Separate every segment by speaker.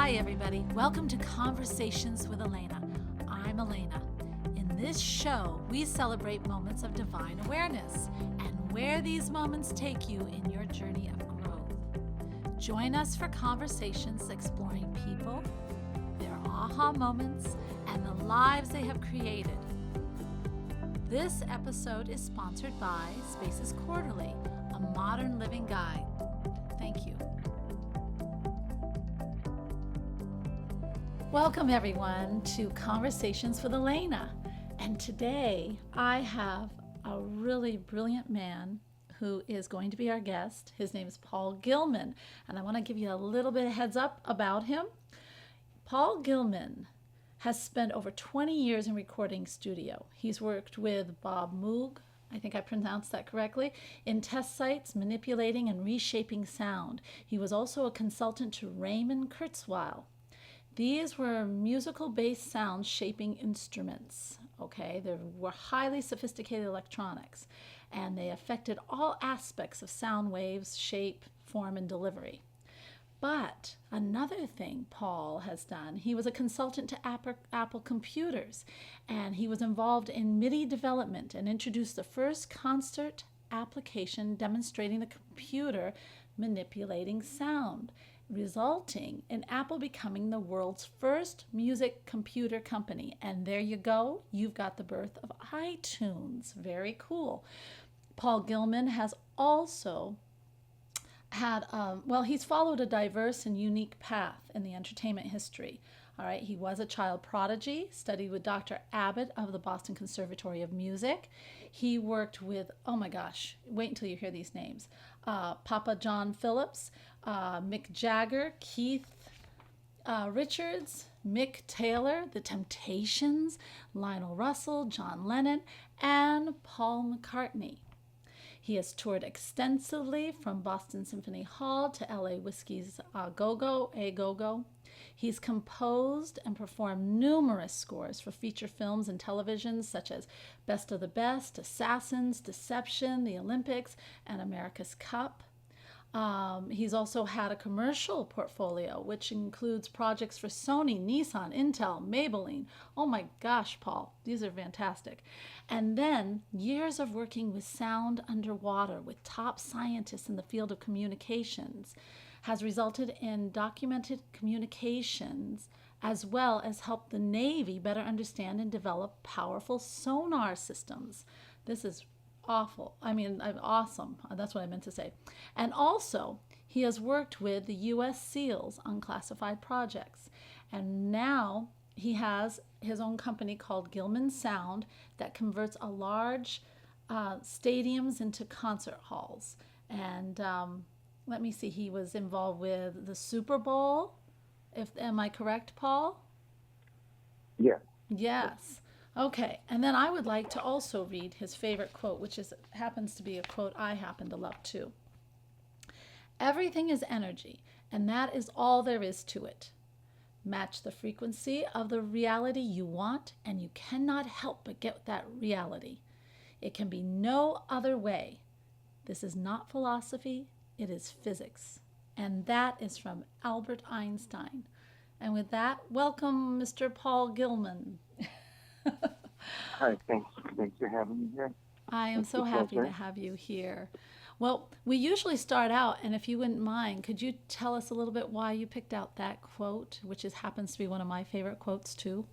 Speaker 1: Hi, everybody. Welcome to Conversations with Elena. I'm Elena. In this show, we celebrate moments of divine awareness and where these moments take you in your journey of growth. Join us for conversations exploring people, their aha moments, and the lives they have created. This episode is sponsored by Spaces Quarterly, a modern living guide. Thank you. Welcome, everyone, to Conversations with Elena. And today I have a really brilliant man who is going to be our guest. His name is Paul Gilman, and I want to give you a little bit of heads up about him. Paul Gilman has spent over 20 years in recording studio. He's worked with Bob Moog, I think I pronounced that correctly, in test sites, manipulating and reshaping sound. He was also a consultant to Raymond Kurzweil. These were musical-based sound shaping instruments, okay? They were highly sophisticated electronics, and they affected all aspects of sound waves, shape, form, and delivery. But another thing Paul has done, he was a consultant to Apple Computers, and he was involved in MIDI development and introduced the first concert application demonstrating the computer manipulating sound, resulting in Apple becoming the world's first music computer company. And there you go, you've got the birth of iTunes. Very cool. Paul Gilman has also had, he's followed a diverse and unique path in the entertainment history. All right, he was a child prodigy, studied with Dr. Abbott of the Boston Conservatory of Music. He worked with, oh my gosh, wait until you hear these names, Papa John Phillips, Mick Jagger, Keith Richards, Mick Taylor, The Temptations, Lionel Russell, John Lennon, and Paul McCartney. He has toured extensively from Boston Symphony Hall to LA Whiskey's Go-Go. He's composed and performed numerous scores for feature films and televisions such as Best of the Best, Assassins, Deception, The Olympics, and America's Cup. He's also had a commercial portfolio, which includes projects for Sony, Nissan, Intel, Maybelline. Oh my gosh, Paul, these are fantastic. And then years of working with sound underwater with top scientists in the field of communications has resulted in documented communications, as well as helped the Navy better understand and develop powerful sonar systems. This is awesome. That's what I meant to say. And also, he has worked with the U.S. SEALs on classified projects. And now he has his own company called Gilman Sound that converts a large stadiums into concert halls. And let me see, he was involved with the Super Bowl. Am I correct, Paul?
Speaker 2: Yeah.
Speaker 1: Yes. Okay, and then I would like to also read his favorite quote, which happens to be a quote I happen to love too. Everything is energy, and that is all there is to it. Match the frequency of the reality you want, and you cannot help but get that reality. It can be no other way. This is not philosophy, it is physics. And that is from Albert Einstein. And with that, welcome, Mr. Paul Gilman.
Speaker 2: Hi, thanks for having me here.
Speaker 1: I am so happy to have you here. Well, we usually start out, and if you wouldn't mind, could you tell us a little bit why you picked out that quote, which happens to be one of my favorite quotes too?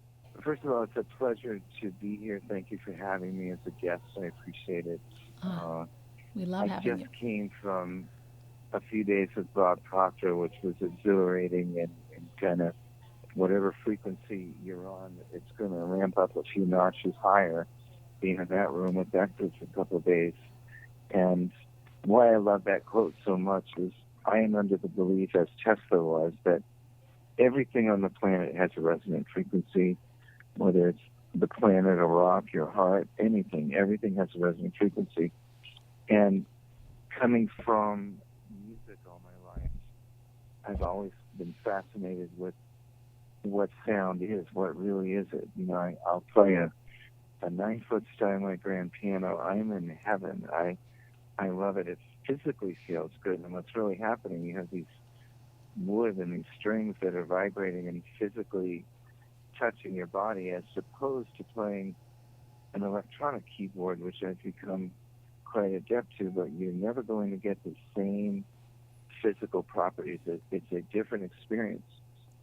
Speaker 2: First of all, it's a pleasure to be here. Thank you for having me as a guest. I appreciate it.
Speaker 1: We love having you.
Speaker 2: I just came from a few days with Bob Proctor, which was exhilarating and kind of whatever frequency you're on, it's going to ramp up a few notches higher, being in that room with that group for a couple of days. And why I love that quote so much is I am under the belief, as Tesla was, that everything on the planet has a resonant frequency, whether it's the planet, a rock, your heart, anything. Everything has a resonant frequency. And coming from music all my life, I've always been fascinated with what sound is, what really is it. You know, I'll play a 9-foot Steinway grand piano. I'm in heaven. I love it. It physically feels good. And what's really happening, you have these wood and these strings that are vibrating and physically touching your body, as opposed to playing an electronic keyboard, which I've become quite adept to, but you're never going to get the same physical properties. It's a different experience.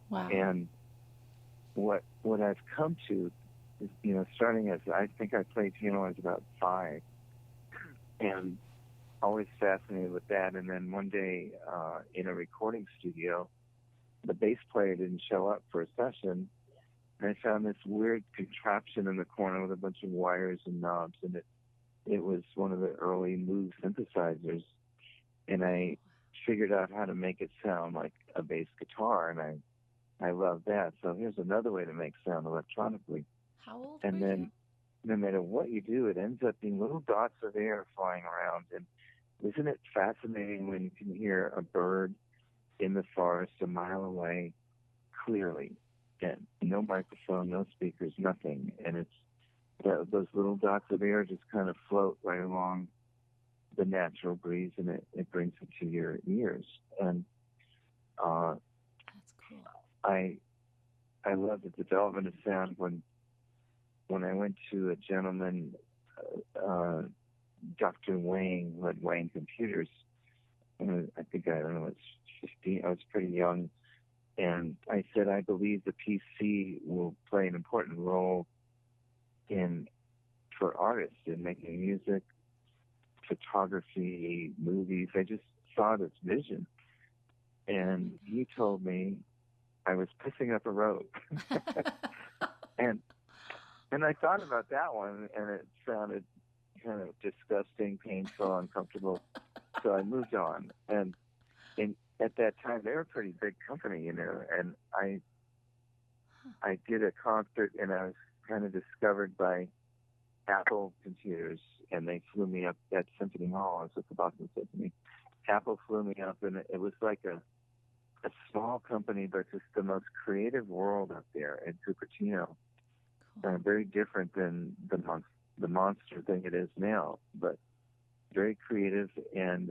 Speaker 1: Wow.
Speaker 2: And what I've come to is, starting as, I think I played piano when I was about 5, and always fascinated with that. And then one day in a recording studio, the bass player didn't show up for a session, and I found this weird contraption in the corner with a bunch of wires and knobs, and it was one of the early Moog synthesizers, and I figured out how to make it sound like a bass guitar, and I love that. So here's another way to make sound electronically.
Speaker 1: How old
Speaker 2: and
Speaker 1: were
Speaker 2: then
Speaker 1: you?
Speaker 2: no matter what you do, it ends up being little dots of air flying around. And isn't it fascinating when you can hear a bird in the forest a mile away clearly, and no microphone, no speakers, nothing, and it's those little dots of air just kind of float right along the natural breeze, and it brings it to your ears. And
Speaker 1: That's cool.
Speaker 2: I love the development of sound. When I went to a gentleman, Dr. Wang, who had Wang Computers, I think I don't know, I was 15. I was pretty young, and I said, I believe the PC will play an important role for artists in making music, photography, movies. I just saw this vision, and he told me I was pissing up a rope, and I thought about that one, and it sounded kind of disgusting, painful, uncomfortable. So I moved on, and at that time they were a pretty big company, and I did a concert, and I was kind of discovered by Apple Computers, and they flew me up at Symphony Hall. I was at the Boston Symphony. Apple flew me up, and it was like a small company, but just the most creative world up there in Cupertino.
Speaker 1: Cool.
Speaker 2: Very different than the monster thing it is now, but very creative. And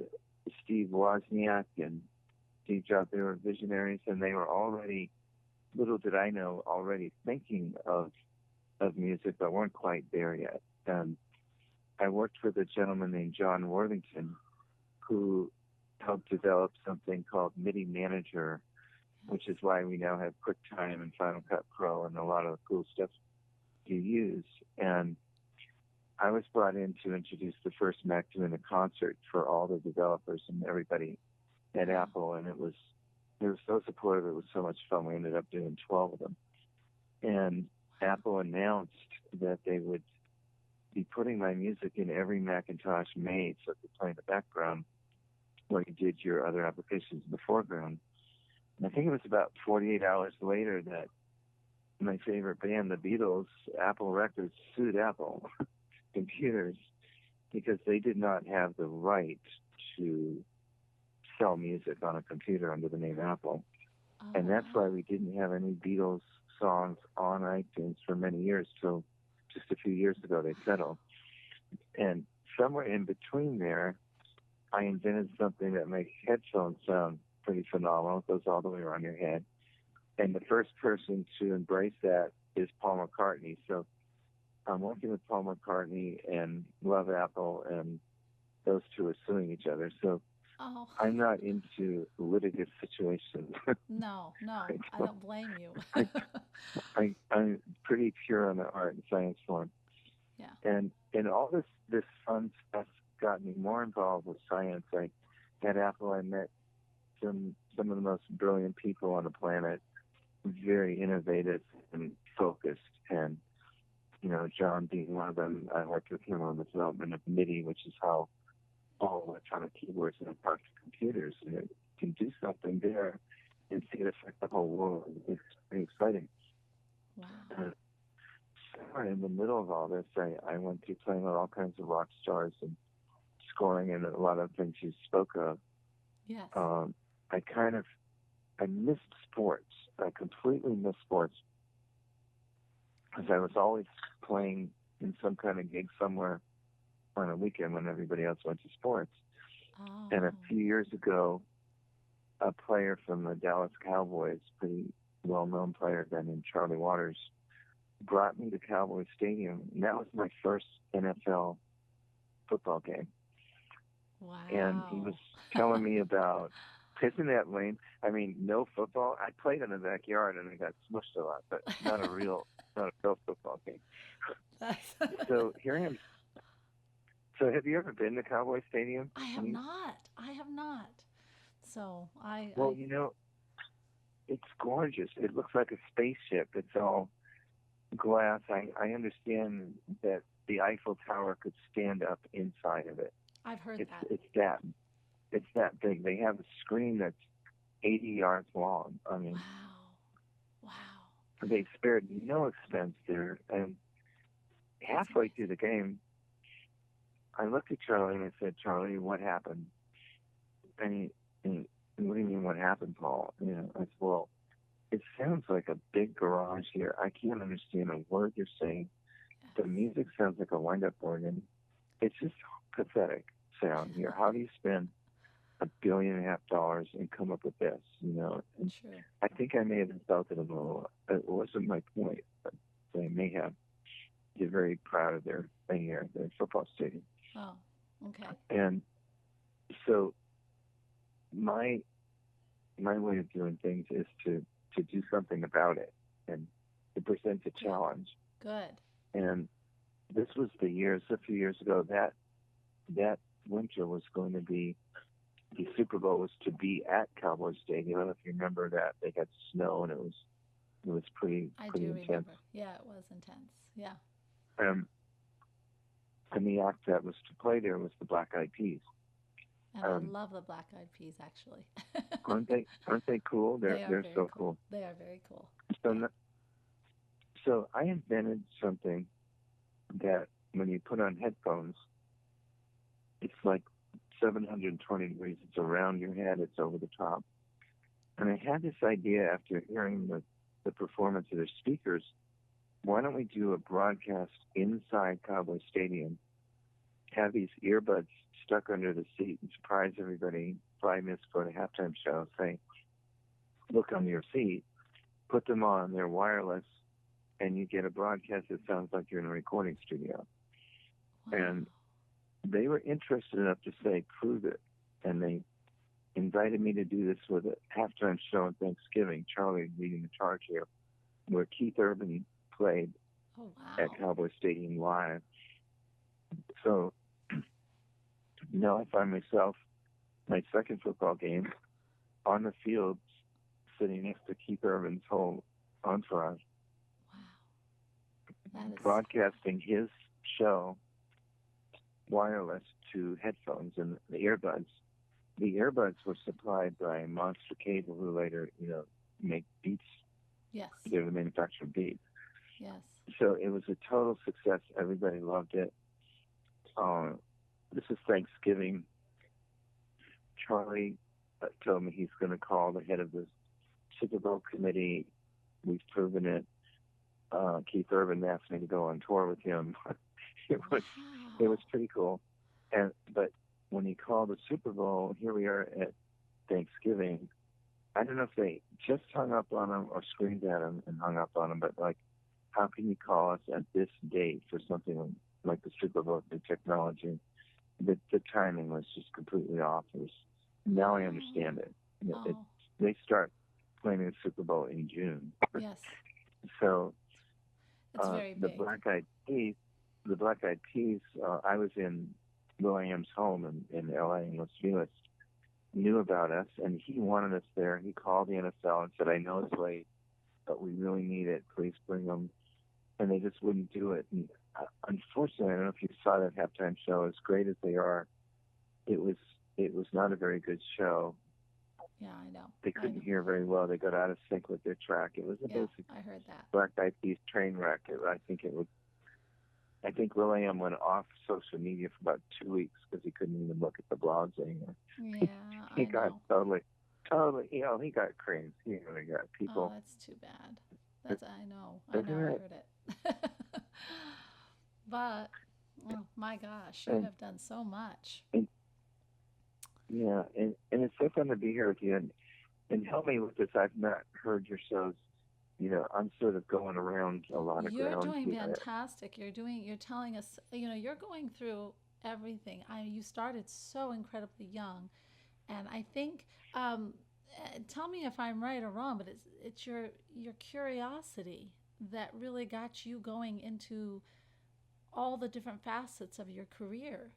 Speaker 2: Steve Wozniak and Steve Jobs, they were visionaries, and they were already, little did I know, already thinking of music, but weren't quite there yet. I worked with a gentleman named John Worthington, who helped develop something called MIDI Manager, which is why we now have QuickTime and Final Cut Pro and a lot of the cool stuff you use. And I was brought in to introduce the first Mac doing a concert for all the developers and everybody at Apple, and they were so supportive. It was so much fun. We ended up doing 12 of them. And Apple announced that they would be putting my music in every Macintosh made, so it could play in the background where you did your other applications in the foreground. And I think it was about 48 hours later that my favorite band, the Beatles, Apple Records, sued Apple Computers because they did not have the right to sell music on a computer under the name Apple.
Speaker 1: Oh,
Speaker 2: and that's why we didn't have any Beatles songs on iTunes for many years, till just a few years ago they settled. And somewhere in between there, I invented something that makes headphones sound pretty phenomenal. It goes all the way around your head. And the first person to embrace that is Paul McCartney. So I'm working with Paul McCartney and Love Apple, and those two are suing each other. So I'm not into litigious situations.
Speaker 1: No, I don't blame you.
Speaker 2: I'm pretty pure on the art and science form.
Speaker 1: Yeah.
Speaker 2: And all this fun stuff got me more involved with science. At Apple, I met some of the most brilliant people on the planet, very innovative and focused. And, John being one of them, I worked with him on the development of MIDI, which is how all electronic keyboards and parts of computers, and it can do something there and see it affect the whole world. It's pretty exciting.
Speaker 1: Wow.
Speaker 2: Somewhere in the middle of all this, I went through playing with all kinds of rock stars and scoring and a lot of things you spoke of.
Speaker 1: Yes.
Speaker 2: I missed sports. I completely missed sports because I was always playing in some kind of gig somewhere on a weekend when everybody else went to sports.
Speaker 1: Oh.
Speaker 2: And a few years ago, a player from the Dallas Cowboys, pretty well-known player, a guy named Charlie Waters, brought me to Cowboy Stadium. And that was my first NFL football game. And he was
Speaker 1: Wow.
Speaker 2: telling me about, isn't that lame? I mean, no football. I played in the backyard and I got smushed a lot, but not a real football game.
Speaker 1: That's-
Speaker 2: So here I am. So have you ever been to Cowboy Stadium?
Speaker 1: I have not. I have not. So
Speaker 2: Well, you know, it's gorgeous. It looks like a spaceship. It's all glass. I understand that the Eiffel Tower could stand up inside of it.
Speaker 1: I've heard
Speaker 2: It's
Speaker 1: that.
Speaker 2: it's that big. They have a screen that's 80 yards long. I mean,
Speaker 1: Wow. Wow.
Speaker 2: they spared no expense there. And halfway through the game, I looked at Charlie and I said, "Charlie, what happened?" And what do you mean, what happened, Paul? You know, I said, "Well, it sounds like a big garage here. I can't understand a word you're saying. The music sounds like a wind-up organ. It's just pathetic sound here. How do you spend $1.5 billion and come up with this? You know?" And
Speaker 1: True.
Speaker 2: I think I may have insulted him a little. It wasn't my point, but they may have. They're very proud of their thing here, their football stadium.
Speaker 1: Oh, okay.
Speaker 2: And so my way of doing things is to do something about it and to present a challenge.
Speaker 1: Good.
Speaker 2: And this was a few years ago, that winter was going to be, the Super Bowl was to be at Cowboy Stadium. I don't know if you remember that. They had snow and it was pretty
Speaker 1: I
Speaker 2: pretty
Speaker 1: do
Speaker 2: intense.
Speaker 1: remember. Yeah, it was intense. Yeah.
Speaker 2: And the act that was to play there was the Black Eyed Peas.
Speaker 1: And I love the Black Eyed Peas, actually.
Speaker 2: Aren't they cool?
Speaker 1: They are
Speaker 2: They're
Speaker 1: very
Speaker 2: so
Speaker 1: cool.
Speaker 2: cool.
Speaker 1: They are very cool.
Speaker 2: So I invented something that when you put on headphones, it's like 720 degrees. It's around your head. It's over the top. And I had this idea after hearing the performance of their speakers. Why don't we do a broadcast inside Cowboy Stadium, have these earbuds stuck under the seat and surprise everybody 5 minutes before the halftime show, say, "Look on your seat," put them on, they're wireless, and you get a broadcast that sounds like you're in a recording studio.
Speaker 1: Wow.
Speaker 2: And they were interested enough to say, "Prove it." And they invited me to do this with a halftime show on Thanksgiving, Charlie leading the charge here, where Keith Urban played
Speaker 1: Oh, wow.
Speaker 2: at Cowboy Stadium live. So now I find myself, my second football game, on the field, sitting next to Keith Urban's whole entourage,
Speaker 1: Wow. That is
Speaker 2: broadcasting his show wireless to headphones and the earbuds. The earbuds were supplied by Monster Cable, who later, make Beats.
Speaker 1: yes.
Speaker 2: They're the manufacturer of Beats.
Speaker 1: Yes.
Speaker 2: So it was a total success. Everybody loved it. This is Thanksgiving. Charlie told me he's going to call the head of the Super Bowl committee. We've proven it. Keith Urban asked me to go on tour with him. It was pretty cool. But when he called the Super Bowl, here we are at Thanksgiving. I don't know if they just hung up on him or screamed at him and hung up on him, but like, how can you call us at this date for something like the Super Bowl, the technology? The timing was just completely off. Now I understand it. They start playing the Super Bowl in June.
Speaker 1: Yes.
Speaker 2: So
Speaker 1: It's very
Speaker 2: the
Speaker 1: big.
Speaker 2: Black Eyed Peas, I was in Will.i.am's home in L.A. in Los Feliz, knew about us, and he wanted us there. He called the NFL and said, "I know it's late, but we really need it. Please bring them." And they just wouldn't do it. And unfortunately, I don't know if you saw that halftime show. As great as they are, it was not a very good show.
Speaker 1: Yeah, I know.
Speaker 2: They couldn't hear very well. They got out of sync with their track. It was a basic
Speaker 1: I heard that.
Speaker 2: Black Eyed Peas train wreck. I think Will.i.am went off social media for about 2 weeks because he couldn't even look at the blogs anymore.
Speaker 1: Yeah,
Speaker 2: He
Speaker 1: I
Speaker 2: got
Speaker 1: know.
Speaker 2: totally, he got crazy. He really got people.
Speaker 1: Oh, that's too bad. I know. I
Speaker 2: Isn't it?
Speaker 1: heard it. But, oh my gosh, you have done so much.
Speaker 2: And it's so fun to be here with you. And And help me with this. I've not heard your shows. I'm sort of going around a lot of
Speaker 1: You're
Speaker 2: ground
Speaker 1: doing
Speaker 2: here.
Speaker 1: fantastic. You're telling us, you're going through everything. You started so incredibly young, and I think, tell me if I'm right or wrong, but it's your curiosity that really got you going into all the different facets of your career.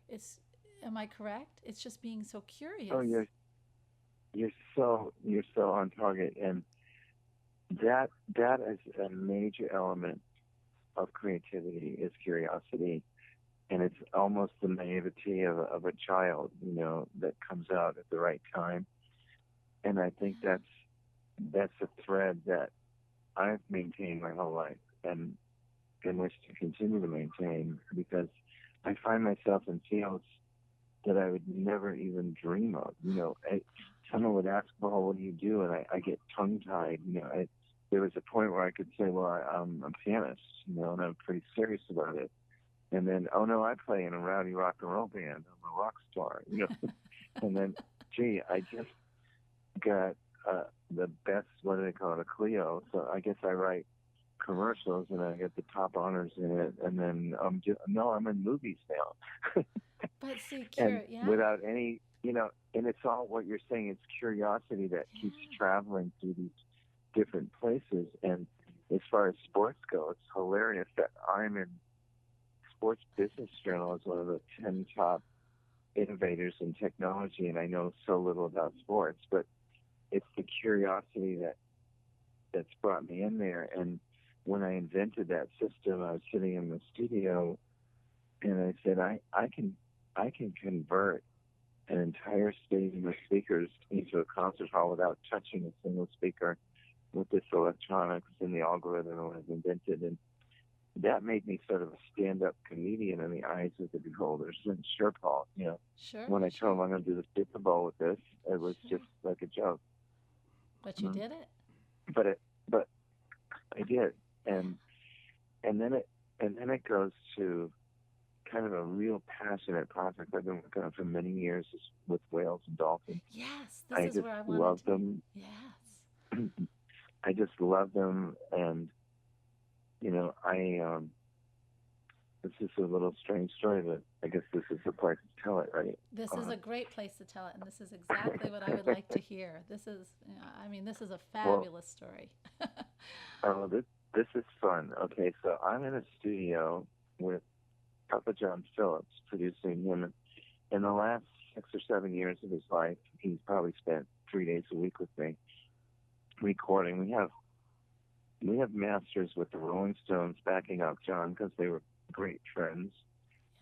Speaker 1: Am I correct? It's just being so
Speaker 2: Oh,
Speaker 1: curious.
Speaker 2: you're so on target, and that is a major element of creativity is curiosity, and it's almost the naivety of a child, that comes out at the right time. And I think that's a thread that I've maintained my whole life, and wish to continue to maintain, because I find myself in fields that I would never even dream of. Someone would ask, "Well, what do you do?" And I get tongue-tied. There was a point where I could say, "Well, I'm a pianist," and I'm pretty serious about it. And then, "Oh no, I play in a rowdy rock and roll band. I'm a rock star." And then, gee, I just got the best, what do they call it, a Clio. So I guess I write commercials and I get the top honors in it. And then, no, I'm in movies now.
Speaker 1: But see,
Speaker 2: And
Speaker 1: yeah,
Speaker 2: without any, and it's all what you're saying. It's curiosity that keeps you traveling through these different places. And as far as sports go, it's hilarious that I'm in Sports Business Journal as one of the 10 top innovators in technology, and I know so little about sports, but it's the curiosity that's brought me in there. And when I invented that system, I was sitting in the studio, and I said, I can convert an entire stadium of speakers into a concert hall without touching a single speaker with this electronics and the algorithm I was invented. And that made me sort of a stand-up comedian in the eyes of the beholders. And sure, Paul,
Speaker 1: sure,
Speaker 2: when I
Speaker 1: sure,
Speaker 2: told him I'm going to do the Super Bowl with this, it was
Speaker 1: sure.
Speaker 2: just like a joke.
Speaker 1: But you did it.
Speaker 2: But I did, and then it goes to kind of a real passionate project I've been working on for many years is with whales and dolphins.
Speaker 1: Yes, this
Speaker 2: I
Speaker 1: is
Speaker 2: just
Speaker 1: where I wanted
Speaker 2: love
Speaker 1: to.
Speaker 2: them.
Speaker 1: Yes.
Speaker 2: I just love them, and this is a little strange story, but I guess this is the place to tell it, right?
Speaker 1: This is a great place to tell it, and this is exactly what I would like to hear. This is a
Speaker 2: Well,
Speaker 1: fabulous story.
Speaker 2: this is fun. Okay, so I'm in a studio with Papa John Phillips producing him. In the last 6 or 7 years of his life, he's probably spent 3 days a week with me recording. We have masters with the Rolling Stones backing up John because they were great friends.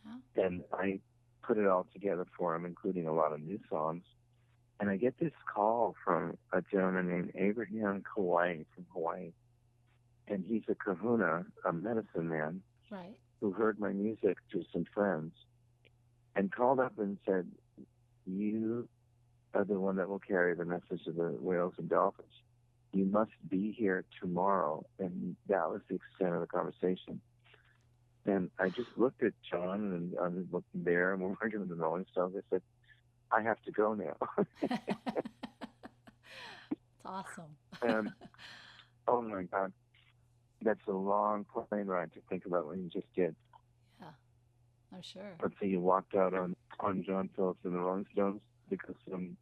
Speaker 1: Yeah.
Speaker 2: And I put it all together for him, including a lot of new songs. And I get this call from a gentleman named Abraham Kauai from Hawaii. And he's a kahuna, a medicine man,
Speaker 1: Right.
Speaker 2: who heard my music through some friends and called up and said, "You are the one that will carry the message of the whales and dolphins. You must be here tomorrow." And that was the extent of the conversation. And I just looked at John, and I was looking there, and we're working with the Rolling Stones. I said, "I have to go now."
Speaker 1: It's awesome.
Speaker 2: And oh my God, that's a long plane ride to think about what you just did.
Speaker 1: Yeah, I'm sure.
Speaker 2: Let's say you walked out on John Phillips and the Rolling Stones because some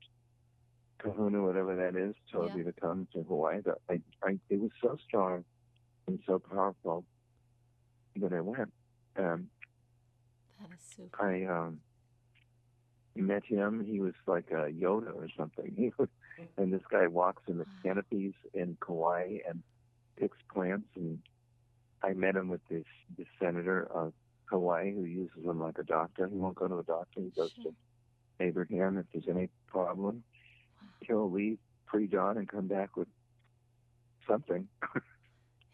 Speaker 2: kahuna, whatever that is, told
Speaker 1: Yeah.
Speaker 2: you to come to Hawaii. But it was so strong and so powerful that I went.
Speaker 1: That is super.
Speaker 2: I met him. He was like a Yoda or something. And this guy walks in the canopies in Kauai and picks plants. And I met him with this senator of Hawaii who uses him like a doctor. He won't go to a doctor. He goes to Abraham if there's any problem.
Speaker 1: Wow.
Speaker 2: He'll leave pre-dawn and come back with something.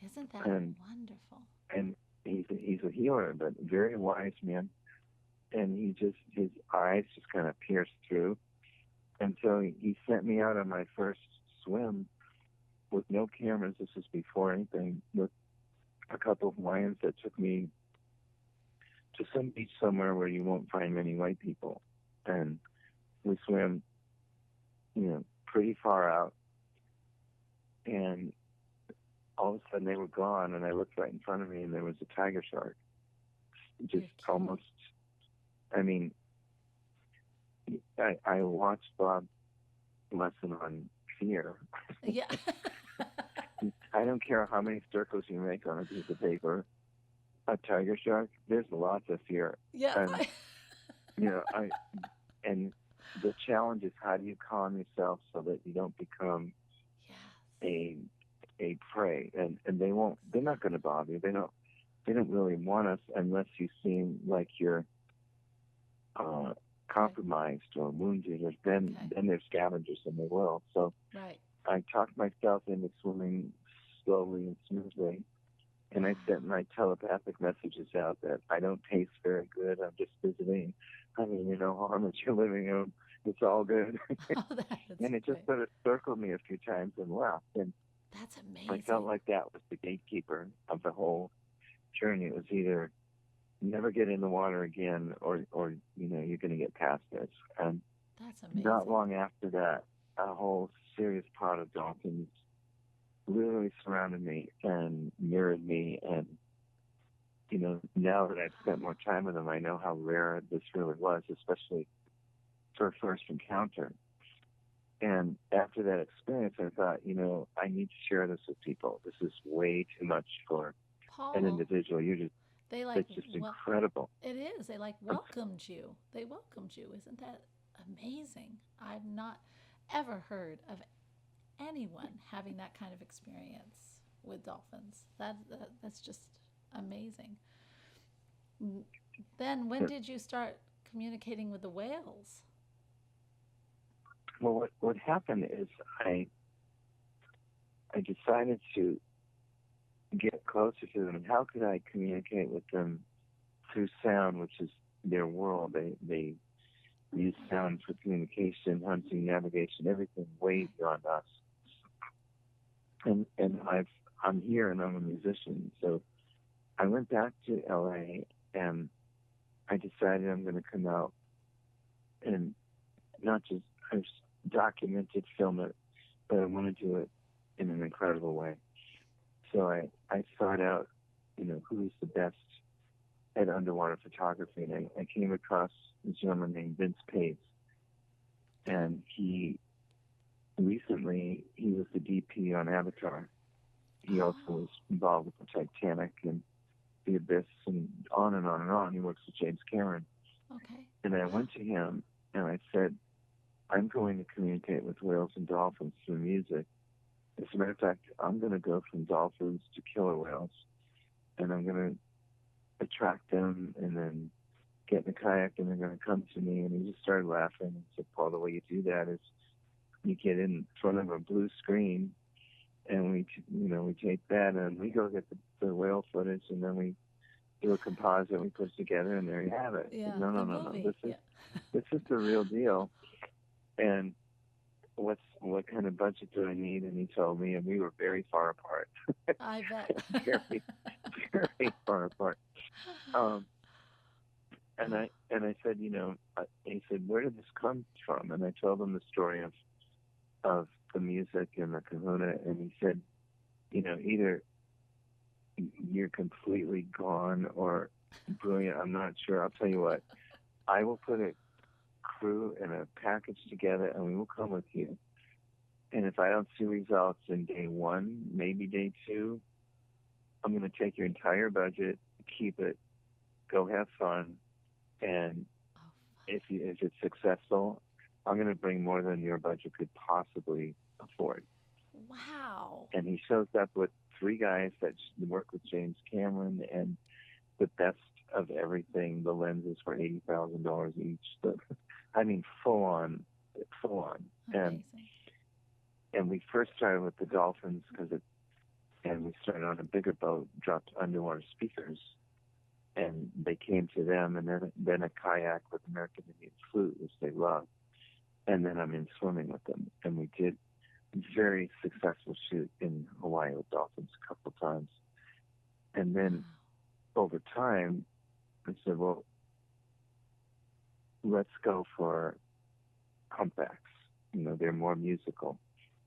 Speaker 1: Isn't that wonderful?
Speaker 2: And he's a healer, but very wise man. And his eyes just kind of pierced through. And so he sent me out on my first swim with no cameras. This was before anything, with a couple of Hawaiians that took me to some beach somewhere where you won't find many white people. And we swam, pretty far out. and all of a sudden they were gone, and I looked right in front of me, and there was a tiger shark. Just almost, I mean, I watched Bob's lesson on fear.
Speaker 1: Yeah.
Speaker 2: I don't care how many circles you make on a piece of paper. A tiger shark, there's lots of fear.
Speaker 1: Yeah.
Speaker 2: And, and the challenge is, how do you calm yourself so that you don't become
Speaker 1: Yes.
Speaker 2: a prey? And they're not going to bother you. They don't really want us unless you seem like you're compromised or wounded, or then they're scavengers and they will. So I talked myself into swimming slowly and smoothly, and I sent my telepathic messages out that I don't taste very good. I'm just visiting. I mean, no harm that you're living in. It's all good. And it just sort of circled me a few times and left. And
Speaker 1: that's amazing.
Speaker 2: I felt like that was the gatekeeper of the whole journey. It was either never get in the water again, or you're going to get past this. And
Speaker 1: that's amazing.
Speaker 2: Not long after that, a whole serious pod of dolphins literally surrounded me and mirrored me. And now that I've spent more time with them, I know how rare this really was, especially for a first encounter. And after that experience, I thought, I need to share this with people. This is way too much for an individual. It's just incredible.
Speaker 1: It is. They welcomed you. They welcomed you. Isn't that amazing? I've not ever heard of anyone having that kind of experience with dolphins. That's just amazing. Then when did you start communicating with the whales?
Speaker 2: Well, what happened is I decided to get closer to them. And how could I communicate with them through sound, which is their world? They use sound for communication, hunting, navigation, everything way beyond us. And I'm here and I'm a musician, so I went back to LA and I decided I'm going to come out and not just document it, film it, but I want to do it in an incredible way. So I sought out, who's the best at underwater photography, and I came across a gentleman named Vince Pace, and he was the DP on Avatar. He also was involved with the Titanic and the Abyss and on and on and on. He works with James Cameron.
Speaker 1: Okay.
Speaker 2: And I went to him and I said, I'm going to communicate with whales and dolphins through music. As a matter of fact, I'm going to go from dolphins to killer whales, and I'm going to attract them and then get in a kayak, and they're going to come to me. And he just started laughing and said, Paul, the way you do that is you get in front of a blue screen, and we take that and we go get the whale footage, and then we do a composite we put together, and there you have it.
Speaker 1: Yeah,
Speaker 2: No. This is the real deal. And what kind of budget do I need? And he told me, and we were very far apart.
Speaker 1: I bet.
Speaker 2: very, very far apart. And I said, he said, where did this come from? And I told him the story of the music and the kahuna, and he said, either you're completely gone or brilliant. I'm not sure. I'll tell you what, I will put a crew and a package together, and we will come with you. And if I don't see results in day one, maybe day two, I'm going to take your entire budget, keep it, go have fun, and if it's successful, I'm going to bring more than your budget could possibly afford.
Speaker 1: Wow.
Speaker 2: And he shows up with 3 guys that work with James Cameron, and the best of everything. The lenses were $80,000 each. I mean, full on.
Speaker 1: Amazing.
Speaker 2: And we first started with the dolphins and we started on a bigger boat, dropped underwater speakers, and they came to them, and then a kayak with American Indian flute, which they loved. And then I'm in swimming with them. And we did a very successful shoot in Hawaii with dolphins a couple of times. And then over time, I said, well, let's go for humpbacks. They're more musical.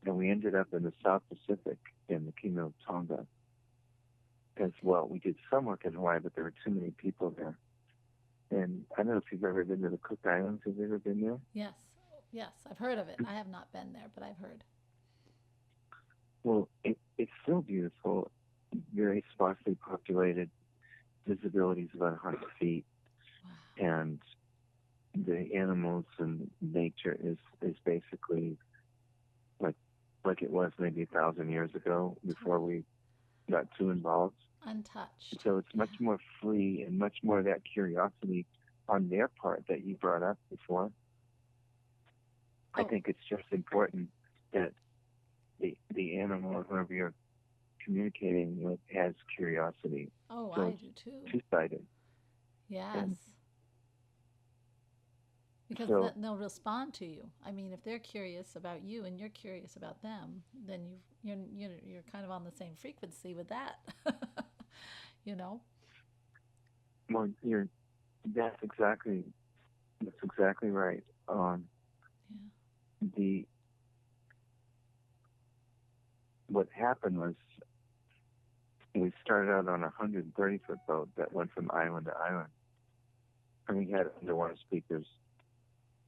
Speaker 2: And we ended up in the South Pacific in the Kingdom of Tonga as well. We did some work in Hawaii, but there were too many people there. And I don't know if you've ever been to the Cook Islands. Have you ever been there?
Speaker 1: Yes. Yes, I've heard of it. I have not been there, but I've heard.
Speaker 2: Well, it's so beautiful, very sparsely populated. Visibility is about 100 feet.
Speaker 1: Wow.
Speaker 2: And the animals and nature is basically like it was maybe 1,000 years ago before we got too involved.
Speaker 1: Untouched.
Speaker 2: So it's much more free and much more of that curiosity on their part that you brought up before. I think it's just important that the animal or whoever you're communicating with has curiosity.
Speaker 1: Oh,
Speaker 2: So
Speaker 1: I do too.
Speaker 2: two-sided.
Speaker 1: Yes.
Speaker 2: And
Speaker 1: because
Speaker 2: so,
Speaker 1: they'll respond to you. I mean, if they're curious about you and you're curious about them, then you're kind of on the same frequency with that. You know.
Speaker 2: well, that's exactly right.
Speaker 1: Yeah.
Speaker 2: What happened was we started out on a 130-foot boat that went from island to island, and we had underwater speakers,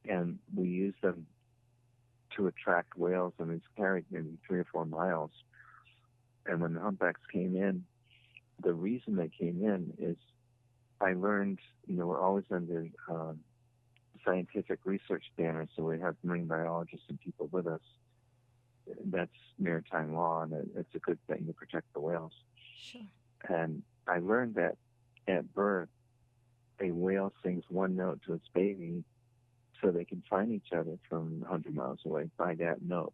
Speaker 2: and we used them to attract whales, and it's carried maybe 3 or 4 miles. And when the humpbacks came in, the reason they came in is I learned, we're always under scientific research banners, so we have marine biologists and people with us. That's maritime law, and it's a good thing to protect the whales.
Speaker 1: Sure.
Speaker 2: And I learned that at birth, a whale sings one note to its baby so they can find each other from 100 miles away by that note.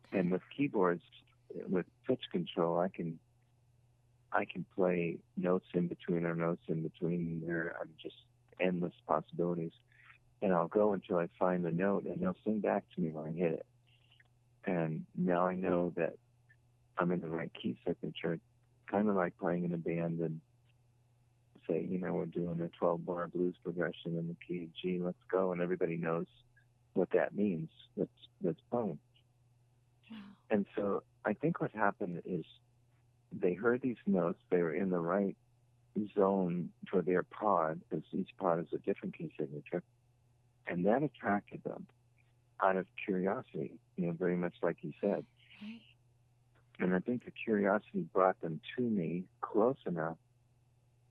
Speaker 2: Okay. And with keyboards, with pitch control, I can play notes in between or notes in between. There are just endless possibilities. And I'll go until I find the note, and they'll sing back to me when I hit it. And now I know that I'm in the right key signature, kind of like playing in a band and say, we're doing a 12-bar blues progression in the key of G, let's go, and everybody knows what that means. That's playing.
Speaker 1: Wow.
Speaker 2: And so I think what happened is they heard these notes, they were in the right zone for their pod, because each pod is a different key signature, and that attracted them out of curiosity, very much like you said.
Speaker 1: Right.
Speaker 2: And I think the curiosity brought them to me close enough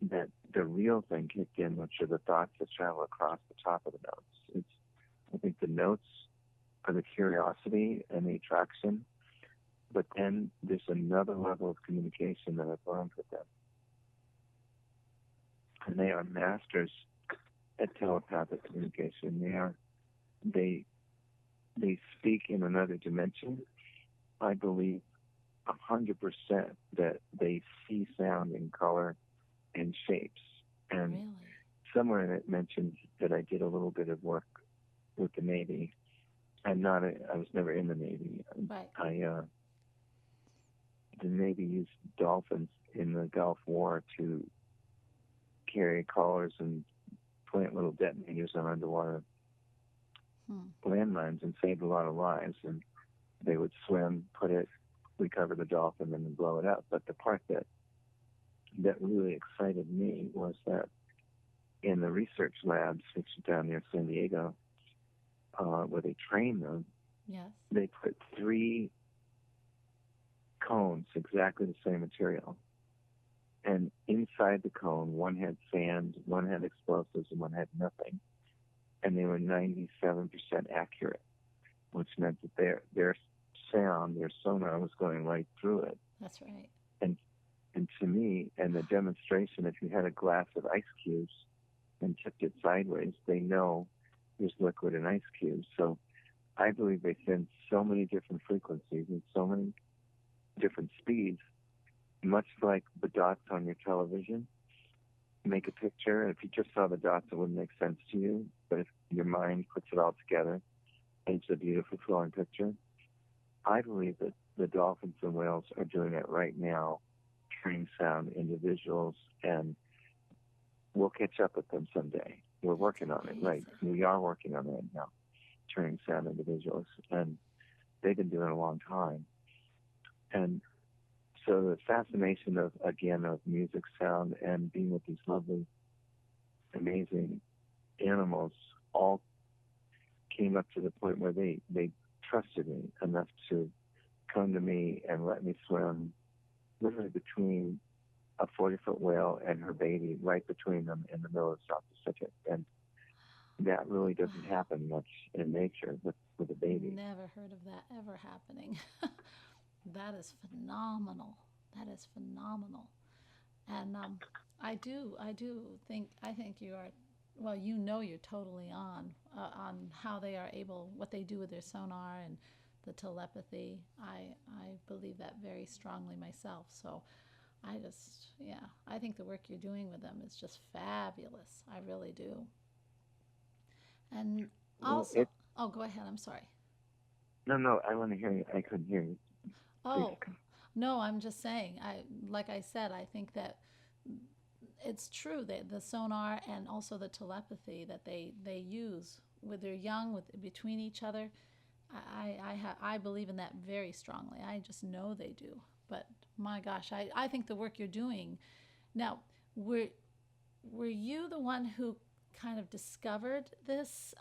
Speaker 2: that the real thing kicked in, which are the thoughts that travel across the top of the notes. I think the notes are the curiosity and the attraction, but then there's another level of communication that I've learned with them. And they are masters at telepathic communication. They speak in another dimension. I believe 100% that they see sound and color and shapes. And
Speaker 1: really?
Speaker 2: Somewhere in it mentions that I did a little bit of work with the Navy. I was never in the Navy.
Speaker 1: Right.
Speaker 2: The Navy used dolphins in the Gulf War to carry collars and plant little detonators on underwater landmines and saved a lot of lives. And they would swim, recover the dolphin, and then blow it up. But the part that really excited me was that in the research labs, which is down near San Diego, where they train them,
Speaker 1: yes,
Speaker 2: they put 3 cones, exactly the same material. And inside the cone, one had sand, one had explosives, and one had nothing. And they were 97% accurate, which meant that their sound, their sonar was going right through it.
Speaker 1: That's right.
Speaker 2: And to me, and the demonstration, if you had a glass of ice cubes and tipped it sideways, they know there's liquid in ice cubes. So I believe they send so many different frequencies and so many different speeds, much like the dots on your television. Make a picture, and if you just saw the dots, it wouldn't make sense to you. But if your mind puts it all together, it's a beautiful flowing picture. I believe that the dolphins and whales are doing it right now, turning sound into visuals, and we'll catch up with them someday. We're working on it, right? We are working on it right now, turning sound into visuals. And they've been doing it a long time. And so the fascination of music, sound, and being with these lovely, amazing animals all came up to the point where they trusted me enough to come to me and let me swim literally between a 40-foot whale and her baby, right between them in the middle of the South Pacific. And that really doesn't happen much in nature with a baby.
Speaker 1: Never heard of that ever happening. That is phenomenal. That is phenomenal. And I think you are, well, you're totally on how they are able, what they do with their sonar and the telepathy. I believe that very strongly myself. So I think the work you're doing with them is just fabulous. I really do. And also, go ahead. I'm sorry.
Speaker 2: No, I want to hear you. I couldn't hear you.
Speaker 1: Oh, no, I'm just saying. Like I said, I think that it's true that the sonar and also the telepathy that they use with their young between each other. I believe in that very strongly. I just know they do. But my gosh, I think the work you're doing now. Were you the one who kind of discovered this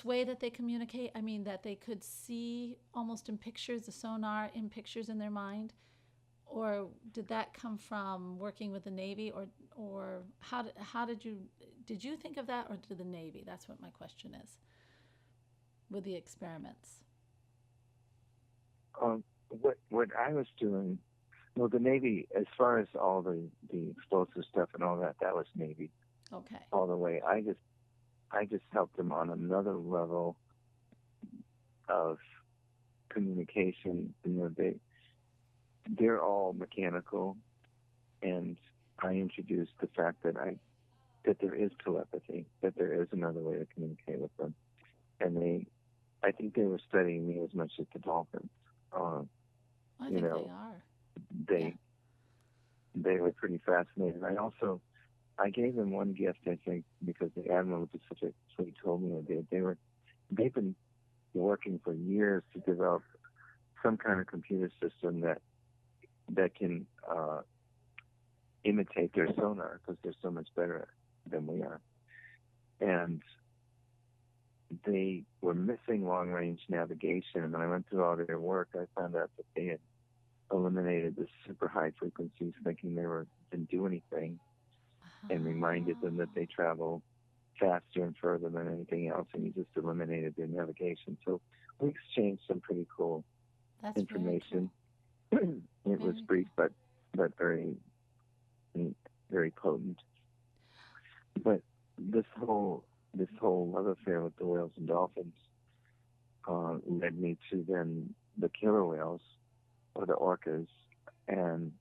Speaker 1: way that they communicate? I mean, that they could see almost in pictures, the sonar in pictures in their mind, or did that come from working with the Navy, or how did you think of that, or did the Navy? That's what my question is. With the experiments.
Speaker 2: What I was doing, well, the Navy, as far as all the explosive stuff and all that, that was Navy.
Speaker 1: Okay.
Speaker 2: All the way. I just helped them on another level of communication. They're all mechanical, and I introduced the fact that there is telepathy, that there is another way to communicate with them, and I think they were studying me as much as the dolphins.
Speaker 1: I think they are.
Speaker 2: They were pretty fascinated. I gave them one gift, I think, because the Admiral of the Pacific Fleet told me they've been working for years to develop some kind of computer system that can imitate their sonar, because they're so much better than we are. And they were missing long-range navigation. And when I went through all their work, I found out that they had eliminated the super high frequencies, thinking they didn't do anything, and reminded them that they travel faster and further than anything else, and you just eliminated their navigation. So we exchanged some pretty cool information.
Speaker 1: Very cool.
Speaker 2: It was brief, but very, very potent. But this whole love affair with the whales and dolphins led me to then the killer whales, or the orcas, and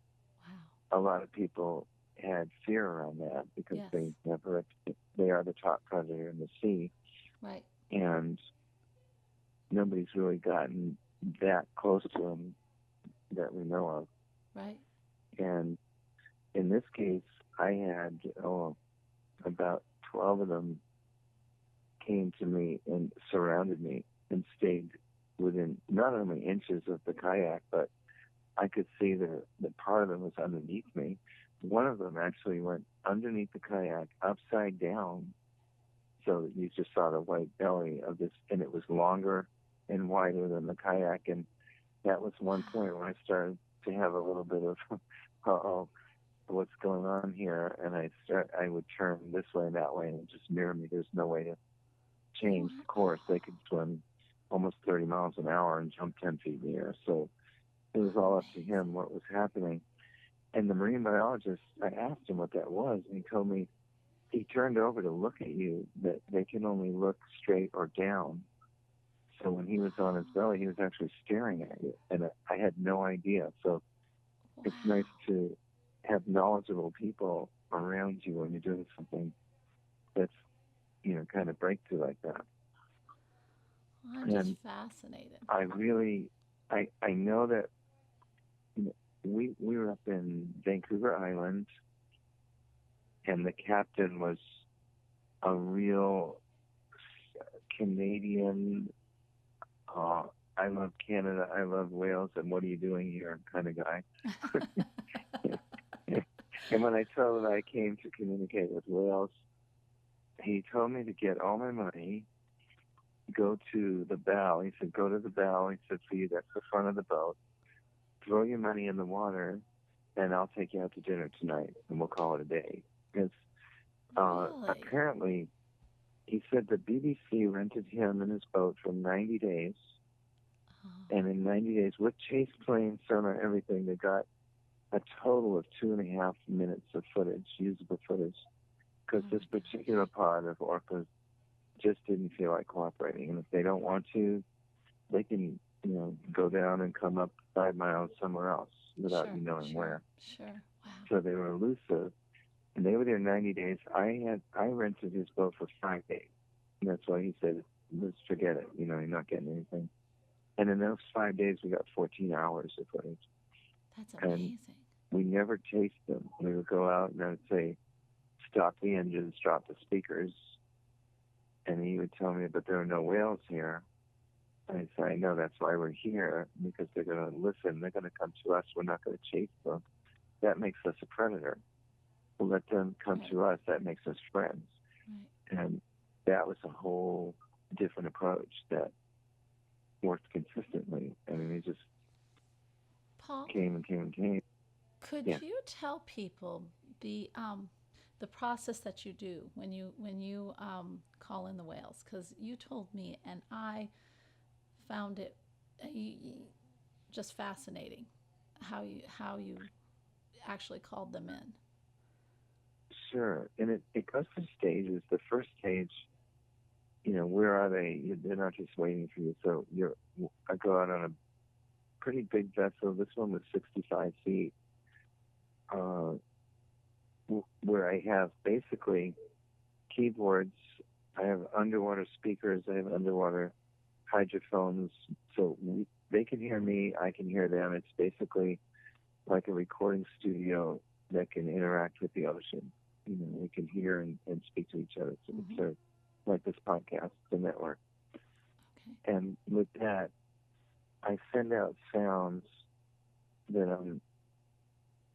Speaker 2: a lot of people had fear around that because they are the top predator in the sea,
Speaker 1: right?
Speaker 2: And nobody's really gotten that close to them that we know of,
Speaker 1: right?
Speaker 2: And in this case, I had about 12 of them came to me and surrounded me and stayed within not only inches of the kayak, but I could see the part of them was underneath me. One of them actually went underneath the kayak upside down, so that you just saw the white belly of this, and it was longer and wider than the kayak. And that was one point where I started to have a little bit of, what's going on here? And I would turn this way and that way, and it just mirrored me. There's no way to change course. They could swim almost 30 miles an hour and jump 10 feet in the air. So it was all up to him what was happening. And the marine biologist, I asked him what that was, and he told me he turned over to look at you, that they can only look straight or down. So when he was on his belly, he was actually staring at you, and I had no idea. So it's nice to have knowledgeable people around you when you're doing something that's, kind of breakthrough like that.
Speaker 1: I'm just fascinated.
Speaker 2: I know that we were up in Vancouver Island, and the captain was a real Canadian I love Canada, I love Wales, and what are you doing here kind of guy. And when I told him I came to communicate with Wales, he told me to get all my money, go to the bow. He said, go to the bow. He said, see, that's the front of the boat. Throw your money in the water, and I'll take you out to dinner tonight, and we'll call it a day. Because
Speaker 1: Really?
Speaker 2: apparently, he said the BBC rented him and his boat for 90 days.
Speaker 1: Oh,
Speaker 2: And in 90 days, with chase planes, sonar, everything, they got a total of 2.5 minutes of footage, usable footage. Because
Speaker 1: oh
Speaker 2: this
Speaker 1: my gosh.
Speaker 2: particular pod of orcas just didn't feel like cooperating. And if they don't want to, they can, go down and come up 5 miles somewhere else without you knowing where.
Speaker 1: Sure. Wow.
Speaker 2: So they were elusive. And they were there 90 days. I rented his boat for 5 days. And that's why he said, let's forget it. You're not getting anything. And in those 5 days, we got 14 hours of footage.
Speaker 1: That's
Speaker 2: And
Speaker 1: amazing.
Speaker 2: we never chased them. We would go out and I would say, stop the engines, drop the speakers. And he would tell me, but there are no whales here. And I'd say, I know, that's why we're here, because they're going to listen. They're going to come to us. We're not going to chase them. That makes us a predator. We'll let them come
Speaker 1: Right.
Speaker 2: to us. That makes us friends.
Speaker 1: Right.
Speaker 2: And that was a whole different approach that worked consistently. I mean, it just
Speaker 1: Paul,
Speaker 2: came and came and came.
Speaker 1: could
Speaker 2: Yeah.
Speaker 1: you tell people the process that you do when you call in the whales? Because you told me, and I found it just fascinating how you actually called them in.
Speaker 2: Sure. And it goes through stages. The first stage, where are they? They're not just waiting for you. So I go out on a pretty big vessel. This one was 65 feet, where I have basically keyboards. I have underwater speakers. I have underwater hydrophones. So they can hear me. I can hear them. It's basically like a recording studio that can interact with the ocean. We can hear and speak to each other. So it's like this podcast, the network.
Speaker 1: Okay.
Speaker 2: And with that, I send out sounds that I'm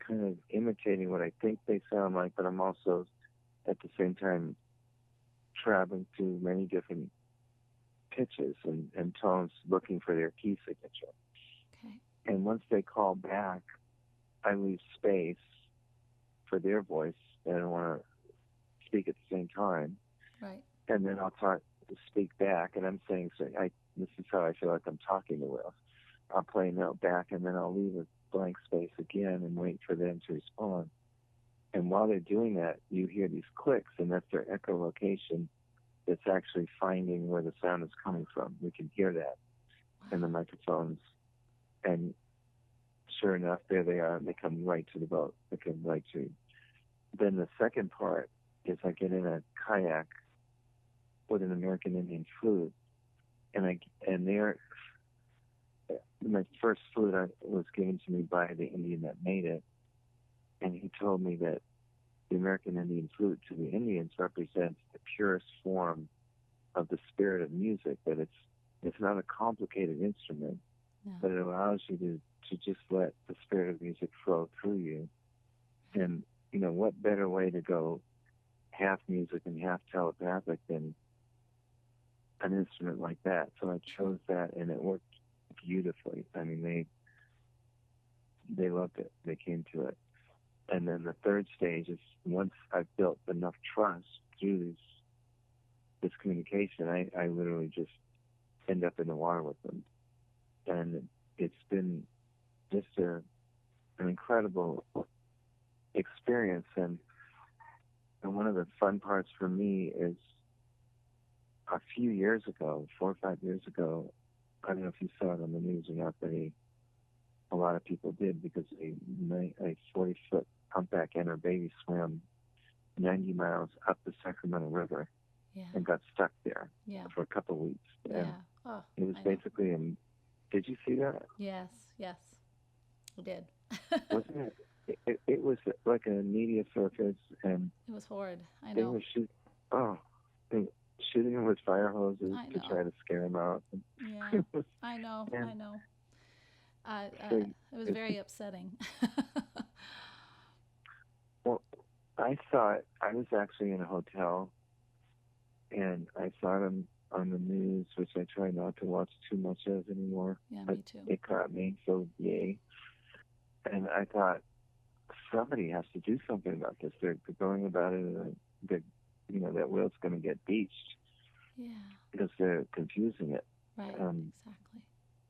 Speaker 2: kind of imitating what I think they sound like, but I'm also at the same time traveling through many different pitches and tones looking for their key signature.
Speaker 1: Okay.
Speaker 2: And once they call back, I leave space for their voice. I don't want to speak at the same time.
Speaker 1: Right.
Speaker 2: And then I'll speak back, and I'm saying, this is how I feel like I'm talking to Will. I'll play a note back, and then I'll leave a blank space again and wait for them to respond. And while they're doing that, you hear these clicks, and that's their echolocation that's actually finding where the sound is coming from. We can hear that in the microphones. And sure enough, there they are. They come right to the boat. They come right to. Then the second part is I get in a kayak with an American Indian flute, and my first flute was given to me by the Indian that made it, and he told me that the American Indian flute to the Indians represents the purest form of the spirit of music. That it's not a complicated instrument, but it allows you to just let the spirit of music flow through you. And what better way to go half music and half telepathic than an instrument like that? So I chose that, and it worked beautifully. I mean, they loved it. They came to it. And then the third stage is once I've built enough trust through this communication, I literally just end up in the water with them. And it's been just an incredible experience. And one of the fun parts for me is a few years ago, 4 or 5 years ago, I don't know if you saw it on the news or not, but a lot of people did, because a 40-foot humpback and her baby swam 90 miles up the Sacramento River and got stuck there for a couple of weeks. And it was basically did you see that?
Speaker 1: Yes, I did.
Speaker 2: Wasn't it? It was like a media circus, and
Speaker 1: it was horrid. I
Speaker 2: they
Speaker 1: know.
Speaker 2: were shooting. Oh, shooting them with fire hoses
Speaker 1: I
Speaker 2: to
Speaker 1: know.
Speaker 2: try to scare them out.
Speaker 1: Yeah, I know. I
Speaker 2: And
Speaker 1: know.
Speaker 2: so
Speaker 1: It was
Speaker 2: it's
Speaker 1: very upsetting.
Speaker 2: well, I saw it. I was actually in a hotel, and I saw them on the news, which I try not to watch too much of anymore.
Speaker 1: Yeah,
Speaker 2: But
Speaker 1: me too.
Speaker 2: it caught me, so yay. And I thought somebody has to do something about this. They're going about it, that that whale's going to get beached
Speaker 1: Yeah,
Speaker 2: because they're confusing it.
Speaker 1: right.
Speaker 2: Um,
Speaker 1: Exactly.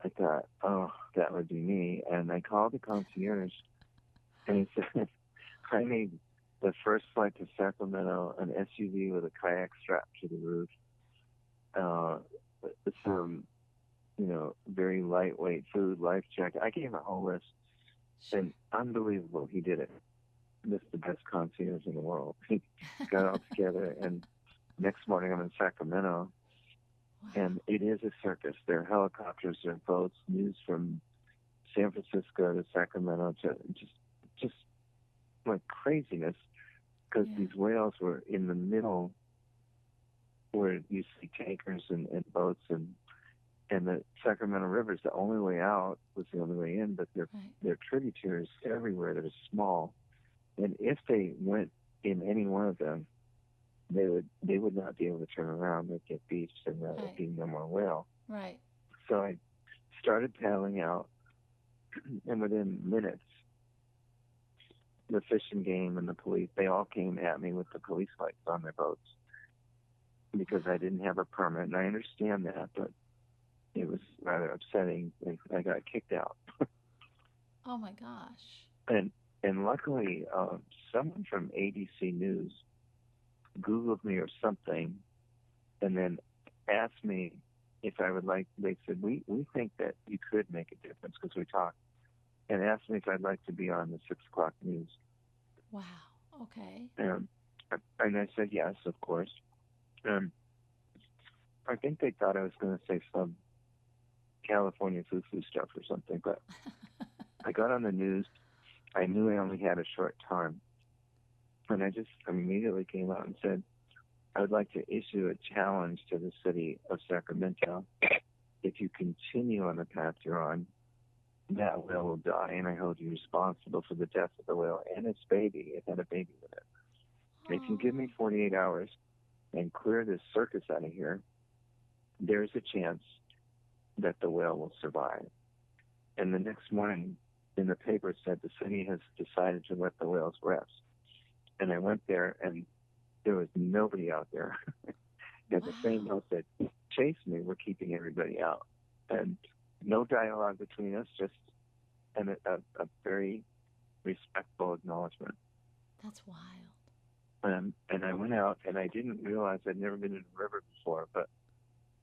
Speaker 2: I thought, oh, that would be me. And I called the concierge, and he said, I need the first flight to Sacramento, an SUV with a kayak strapped to the roof, uh, some, very lightweight food, life jacket. I gave him a whole list,
Speaker 1: Sure.
Speaker 2: and unbelievable, he did it. This is the best concierge in the world. He got it all together, and next morning I'm in Sacramento,
Speaker 1: Wow.
Speaker 2: and it is a circus. There are helicopters, there are boats, news from San Francisco to Sacramento, to just like craziness, because
Speaker 1: Yeah.
Speaker 2: these whales were in the middle where you see tankers and boats, and the Sacramento River is the only way out, was the only way in, but there
Speaker 1: Right.
Speaker 2: are tributaries everywhere that are small, and if they went in any one of them, they would not be able to turn around. They'd get beached, and there would be no more whale.
Speaker 1: Right.
Speaker 2: So I started paddling out, and within minutes, the Fish and Game and the police, they all came at me with the police lights on their boats because I didn't have a permit, and I understand that, but it was rather upsetting. I got kicked out.
Speaker 1: Oh my gosh.
Speaker 2: And luckily, someone from ABC News Googled me or something, and then asked me if I would like. They said, we think that you could make a difference, because we talked, and asked me if I'd like to be on the 6 o'clock news.
Speaker 1: Wow. Okay.
Speaker 2: And I said yes, of course. I think they thought I was going to say some California foo-foo stuff or something, but I got on the news. I knew I only had a short time, and I just immediately came out and said, I would like to issue a challenge to the city of Sacramento. If you continue on the path you're on, that whale will die, and I hold you responsible for the death of the whale and its baby. It had a baby with it. If you give me 48 hours and clear this circus out of here, there's a chance that the whale will survive. And the next morning in the paper, it said the city has decided to let the whales rest. And I went there, and there was nobody out there. And the same boat that chased me were keeping everybody out. And no dialogue between us, just a very respectful acknowledgement.
Speaker 1: That's wild.
Speaker 2: And I went out, and I didn't realize I'd never been in a river before, but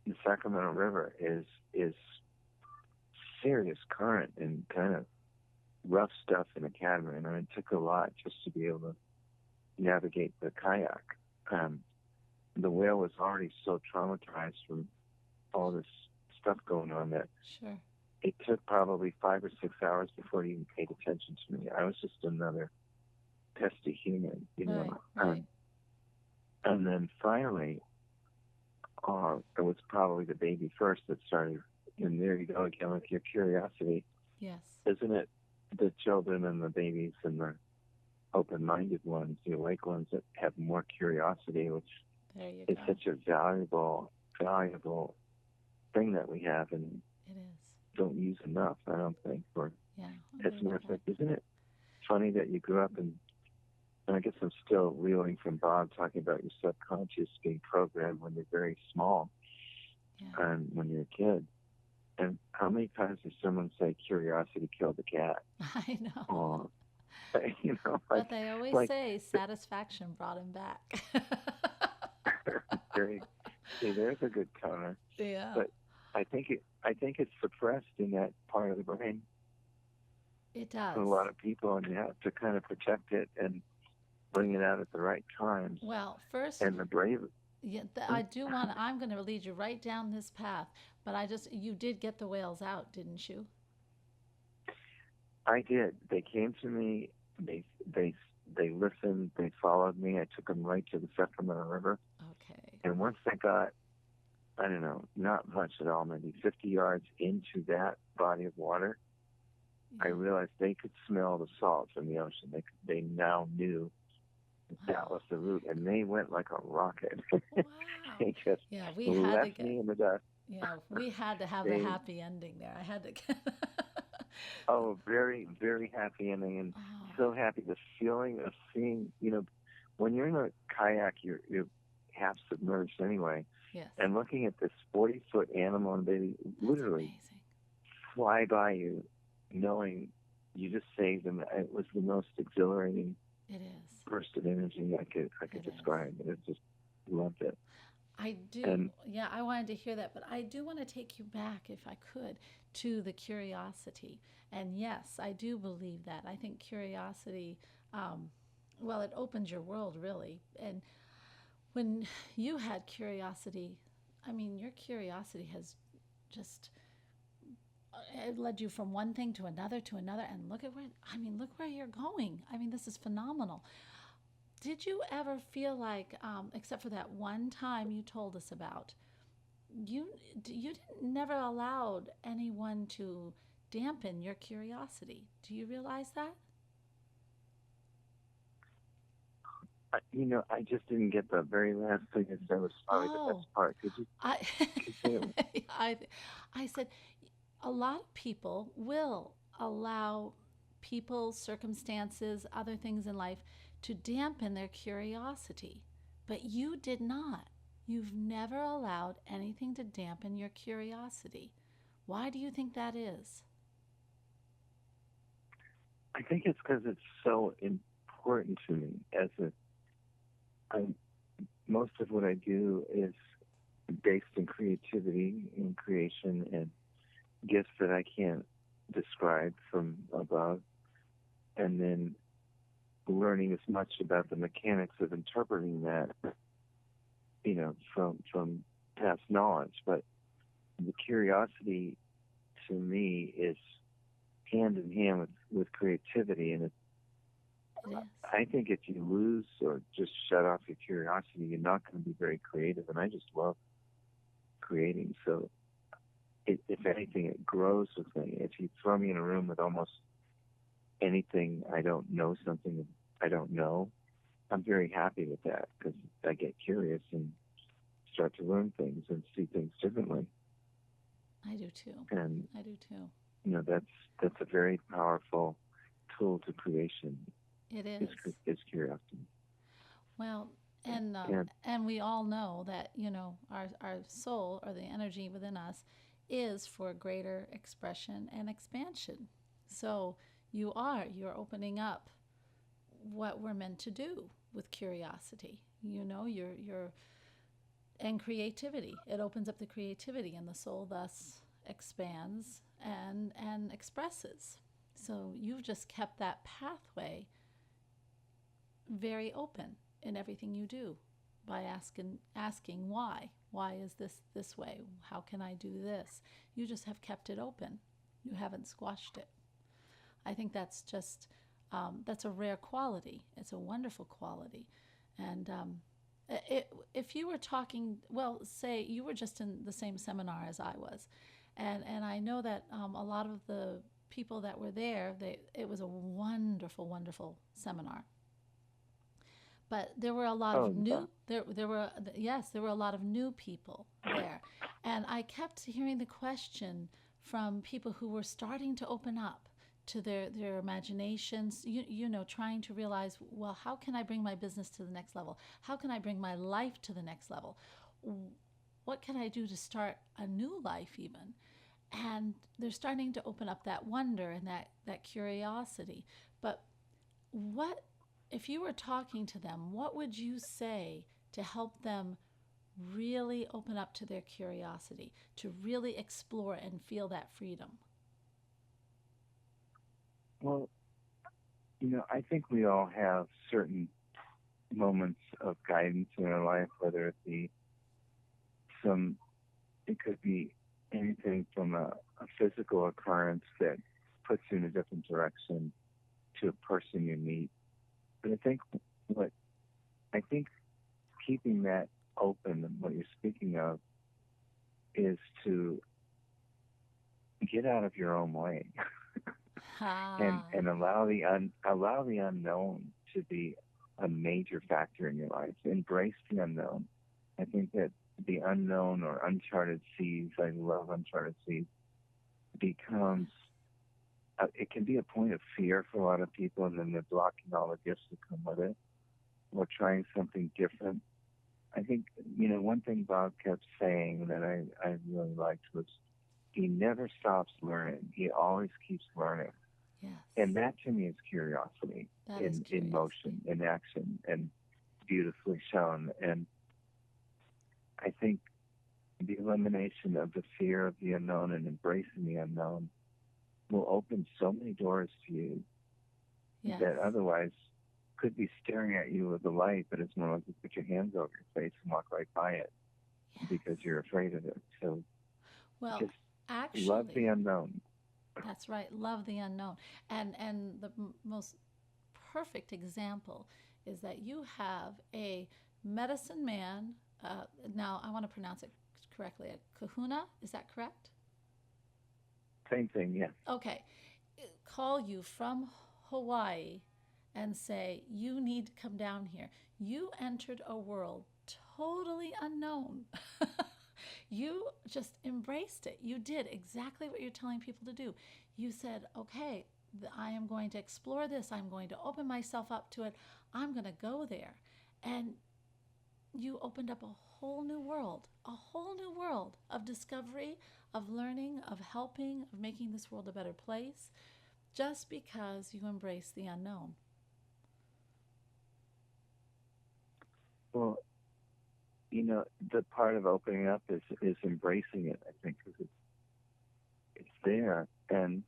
Speaker 2: the Sacramento River is serious current and kind of rough stuff in a catamaran. And it took a lot just to be able to navigate the kayak. The whale was already so traumatized from all this stuff going on that
Speaker 1: Sure.
Speaker 2: it took probably 5 or 6 hours before he even paid attention to me. I was just another pesky human,
Speaker 1: Right.
Speaker 2: And then finally, it was probably the baby first that started. And there you go again with your curiosity.
Speaker 1: Yes.
Speaker 2: Isn't it the children and the babies and the open-minded ones, the awake ones, that have more curiosity, which
Speaker 1: There you
Speaker 2: is
Speaker 1: go.
Speaker 2: such a valuable thing that we have and
Speaker 1: It is.
Speaker 2: don't use enough, I don't think.
Speaker 1: Yeah.
Speaker 2: As a matter of fact, isn't it funny that you grew up and I guess I'm still reeling from Bob talking about your subconscious being programmed when you're very small and when you're a kid. And how many times does someone say curiosity killed the cat?
Speaker 1: I know.
Speaker 2: Oh,
Speaker 1: But they always say satisfaction brought him back.
Speaker 2: there's a good counter.
Speaker 1: Yeah.
Speaker 2: But I think it's suppressed in that part of the brain.
Speaker 1: It does.
Speaker 2: For a lot of people, and you have to kind of protect it and bring it out at the right times.
Speaker 1: Well, first,
Speaker 2: and the brave.
Speaker 1: yeah, I'm going to lead you right down this path, but you did get the whales out, didn't you?
Speaker 2: I did. They came to me. They listened. They followed me. I took them right to the Sacramento River.
Speaker 1: Okay.
Speaker 2: And once I got, I don't know, not much at all, maybe 50 yards into that body of water, I realized they could smell the salt from the ocean. They now knew that was the route, and they went like a rocket.
Speaker 1: Wow.
Speaker 2: They just
Speaker 1: Yeah, we had to
Speaker 2: left
Speaker 1: get.
Speaker 2: me in the dust.
Speaker 1: Yeah, we had to have the
Speaker 2: They,
Speaker 1: happy ending there. I had to get.
Speaker 2: oh, very, very happy ending, and
Speaker 1: Oh,
Speaker 2: so happy. The feeling of seeing, when you're in a kayak, you're half submerged anyway,
Speaker 1: yes.
Speaker 2: and looking at this 40-foot animal, and they
Speaker 1: That's
Speaker 2: literally
Speaker 1: amazing.
Speaker 2: fly by you, knowing you just saved them. It was the most exhilarating
Speaker 1: It is.
Speaker 2: burst of energy I could
Speaker 1: It is.
Speaker 2: describe. It just loved it.
Speaker 1: I do.
Speaker 2: And
Speaker 1: Yeah, I wanted to hear that, but I do want to take you back, if I could, to the curiosity. And yes, I do believe that. I think curiosity, well, it opens your world, really. And when you had curiosity, I mean, your curiosity has just it led you from one thing to another, and look at where, I mean, look where you're going. I mean, this is phenomenal. Did you ever feel like, except for that one time you told us about, you didn't never allowed anyone to dampen your curiosity? Do you realize that?
Speaker 2: I just didn't get the very last thing. That was probably the
Speaker 1: Oh,
Speaker 2: best part. Could
Speaker 1: I,
Speaker 2: you say it?
Speaker 1: I, I said, a lot of people will allow people, circumstances, other things in life to dampen their curiosity, but you did not. You've never allowed anything to dampen your curiosity. Why do you think that is?
Speaker 2: I think it's because it's so important to me. Most of what I do is based in creativity and creation and gifts that I can't describe from above, and then learning as much about the mechanics of interpreting that, from past knowledge. But the curiosity to me is hand in hand with creativity, and
Speaker 1: It is.
Speaker 2: I think if you lose or just shut off your curiosity, you're not going to be very creative. And I just love creating. So if anything, it grows with me. If you throw me in a room with almost anything, I don't know something I don't know, I'm very happy with that because I get curious and start to learn things and see things differently.
Speaker 1: I do too.
Speaker 2: And
Speaker 1: I do too.
Speaker 2: that's a very powerful tool to creation.
Speaker 1: It is.
Speaker 2: Is curiosity.
Speaker 1: Well,
Speaker 2: Yeah.
Speaker 1: and we all know that our soul, or the energy within us, is for greater expression and expansion. So you're opening up what we're meant to do with curiosity. You're and creativity. It opens up the creativity, and the soul thus expands and expresses. So you've just kept that pathway very open in everything you do by asking why. Why is this way? How can I do this? You just have kept it open. You haven't squashed it. I think that's just that's a rare quality. It's a wonderful quality, and if you were talking, well, say you were just in the same seminar as I was, and I know that a lot of the people that were there, it was a wonderful, wonderful seminar. But there were a lot of new there were yes, there were a lot of new people there, and I kept hearing the question from people who were starting to open up to their imaginations, trying to realize, well, how can I bring my business to the next level? How can I bring my life to the next level? What can I do to start a new life even? And they're starting to open up that wonder and that curiosity. But what if you were talking to them, what would you say to help them really open up to their curiosity, to really explore and feel that freedom?
Speaker 2: Well, I think we all have certain moments of guidance in our life, whether it be it could be anything from a physical occurrence that puts you in a different direction to a person you meet. But I think keeping that open, what you're speaking of, is to get out of your own way and
Speaker 1: Ah,
Speaker 2: allow the unknown to be a major factor in your life. Embrace the unknown. I think that the unknown or uncharted seas, I love uncharted seas, becomes it can be a point of fear for a lot of people, and then they're blocking all the gifts that come with it, or trying something different. I think, one thing Bob kept saying that I really liked was he never stops learning. He always keeps learning.
Speaker 1: yes.
Speaker 2: And that to me is curiosity
Speaker 1: That is
Speaker 2: in
Speaker 1: curiosity.
Speaker 2: motion, in action, and beautifully shown. And I think the elimination of the fear of the unknown and embracing the unknown will open so many doors to you
Speaker 1: Yes.
Speaker 2: that otherwise could be staring at you with a light, but it's more like you put your hands over your face and walk right by it
Speaker 1: Yes.
Speaker 2: because you're afraid of it. So
Speaker 1: Well,
Speaker 2: just love the
Speaker 1: actually,
Speaker 2: unknown.
Speaker 1: that's right. Love the unknown. And the most perfect example is that you have a medicine man. Now, I want to pronounce it correctly. A kahuna, is that correct?
Speaker 2: Same thing, yeah.
Speaker 1: Okay. Call you from Hawaii and say, you need to come down here. You entered a world totally unknown. You just embraced it. You did exactly what you're telling people to do. You said, okay, I am going to explore this. I'm going to open myself up to it. I'm going to go there. And you opened up a whole new world of discovery, of learning, of helping, of making this world a better place, just because you embrace the unknown.
Speaker 2: Well, the part of opening up is embracing it, I think, because it's there. And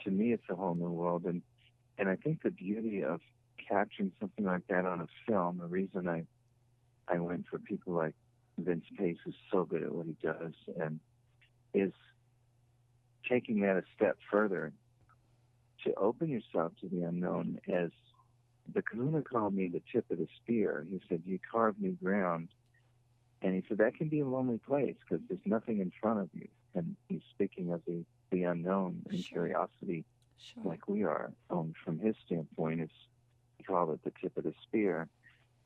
Speaker 2: to me, it's a whole new world. And I think the beauty of capturing something like that on a film, the reason I went for people like Vince Pace, who's so good at what he does, and is taking that a step further to open yourself to the unknown. As the kahuna called me the tip of the spear. He said, you carve new ground. And he said, that can be a lonely place because there's nothing in front of you. And he's speaking of the unknown and
Speaker 1: Sure.
Speaker 2: curiosity,
Speaker 1: Sure.
Speaker 2: like we are. From his standpoint, he called it the tip of the spear.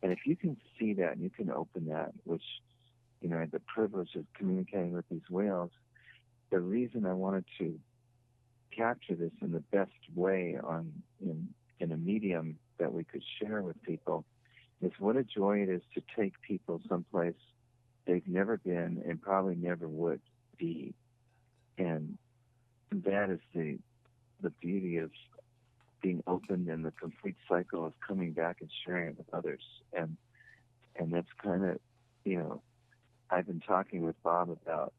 Speaker 2: And if you can see that and you can open that, which, I had the privilege of communicating with these whales, the reason I wanted to capture this in the best way in a medium that we could share with people is what a joy it is to take people someplace they've never been and probably never would be. And that is the beauty of being open and the complete cycle of coming back and sharing it with others. And that's kind of, I've been talking with Bob about,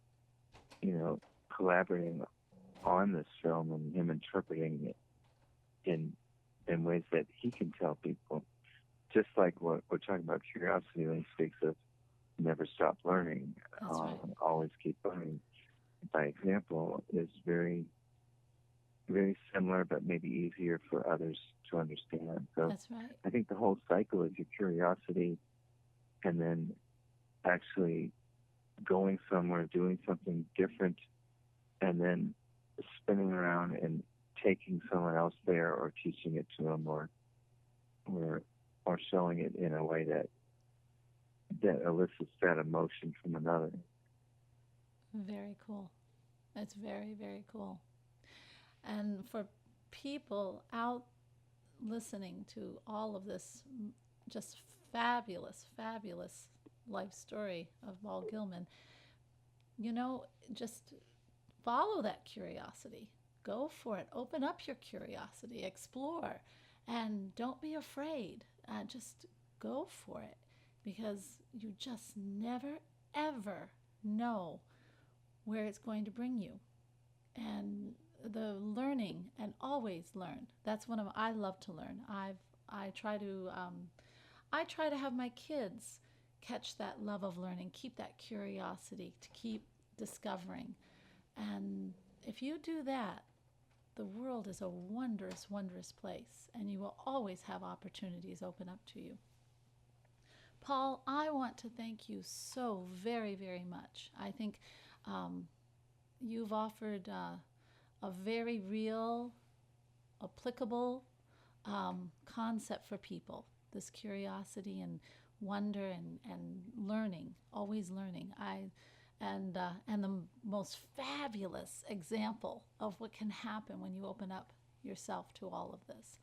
Speaker 2: collaborating on this film and him interpreting it in ways that he can tell people. Just like what we're talking about curiosity when he speaks of never stop learning,
Speaker 1: That's right.
Speaker 2: always keep learning. By example, is very, very similar, but maybe easier for others to understand. So
Speaker 1: That's right.
Speaker 2: I think the whole cycle is your curiosity and then actually going somewhere, doing something different, and then spinning around and taking someone else there or teaching it to them or showing it in a way that elicits that emotion from another.
Speaker 1: Very cool. It's very, very cool. And for people out listening to all of this just fabulous, fabulous life story of Paul Gilman, just follow that curiosity. Go for it. Open up your curiosity. Explore. And don't be afraid. Just go for it because you just never, ever know where it's going to bring you. And the learning and always learn. That's one of I love to learn. I try to have my kids catch that love of learning, keep that curiosity, to keep discovering. And if you do that, the world is a wondrous, wondrous place, and you will always have opportunities open up to you. Paul, I want to thank you so very, very much. I think you've offered a very real, applicable concept for people, this curiosity and wonder and learning, always learning. And the most fabulous example of what can happen when you open up yourself to all of this.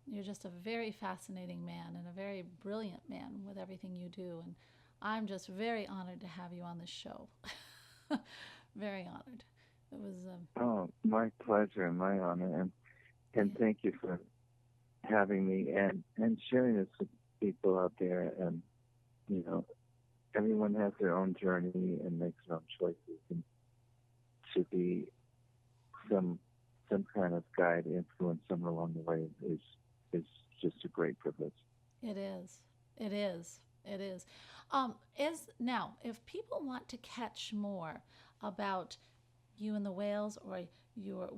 Speaker 1: You're just a very fascinating man and a very brilliant man with everything you do. And I'm just very honored to have you on this show. Very honored. It was.
Speaker 2: Oh, my pleasure and my honor. And thank you for having me and sharing this with people out there. And, you know, everyone has their own journey and makes their own choices. And to be some kind of guide, influence somewhere along the way is just a great privilege.
Speaker 1: It is. It is. It is. Now, if people want to catch more about you and the whales, or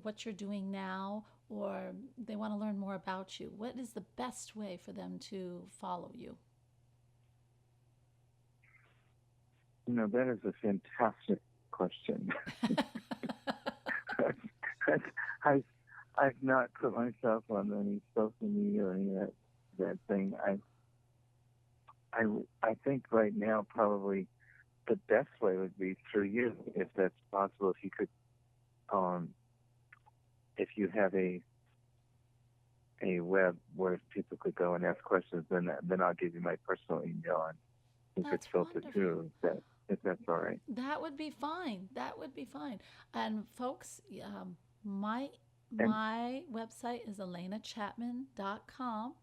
Speaker 1: what you're doing now, or they want to learn more about you, what is the best way for them to follow you?
Speaker 2: You know, that is a fantastic question. I've not put myself on any social media or any of that thing. I think right now probably the best way would be through you, if that's possible. If you could, if you have a web where people could go and ask questions, then I'll give you my personal email, and you could filter through if that's all right.
Speaker 1: That would be fine. That would be fine. And folks, my website is elenachapman.com.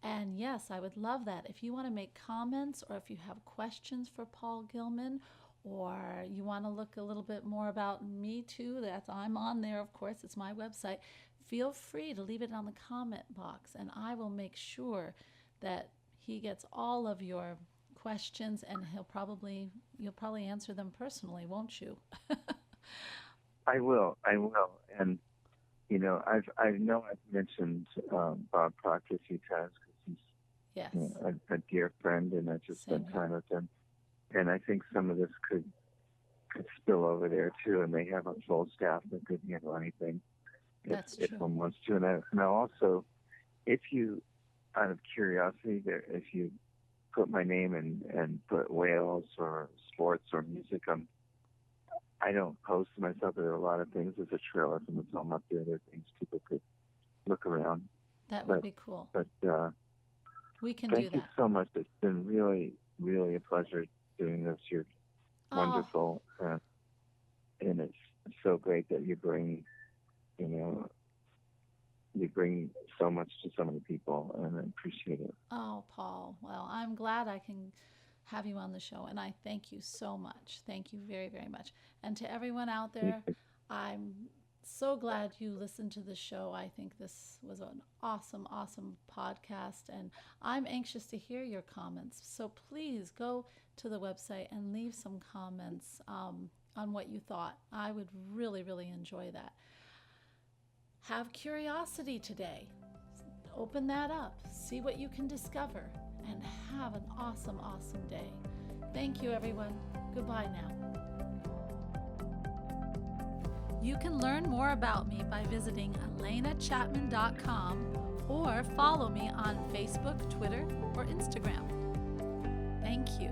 Speaker 1: And yes, I would love that. If you want to make comments, or if you have questions for Paul Gilman, or you want to look a little bit more about me too, I'm on there, of course, it's my website. Feel free to leave it on the comment box, and I will make sure that he gets all of your questions, and you'll probably answer them personally, won't you?
Speaker 2: I will. And you know, I know I've mentioned Bob Proctor a few times, because he's a dear friend, and I just spent time with him. And I think some of this could spill over there too, and they have a full staff that could handle anything if one wants to. And I also, if you, out of curiosity, if you put my name and put whales or sports or music, I don't post myself. There are a lot of things. There's a trailer from the film up there. There are things people could look around.
Speaker 1: That would be cool.
Speaker 2: But
Speaker 1: we can do that.
Speaker 2: Thank you so much. It's been really, really a pleasure doing this. You're wonderful, and it's so great that you bring so much to so many people, and I appreciate it.
Speaker 1: Oh, Paul. Well, I'm glad I can have you on the show, and I thank you so much. Thank you very, very much. And to everyone out there, I'm so glad you listened to the show. I think this was an awesome, awesome podcast, and I'm anxious to hear your comments. So please go to the website and leave some comments on what you thought. I would really, really enjoy that. Have curiosity today. Open that up. See what you can discover. And have an awesome, awesome day. Thank you, everyone. Goodbye now. You can learn more about me by visiting elenachapman.com, or follow me on Facebook, Twitter, or Instagram. Thank you.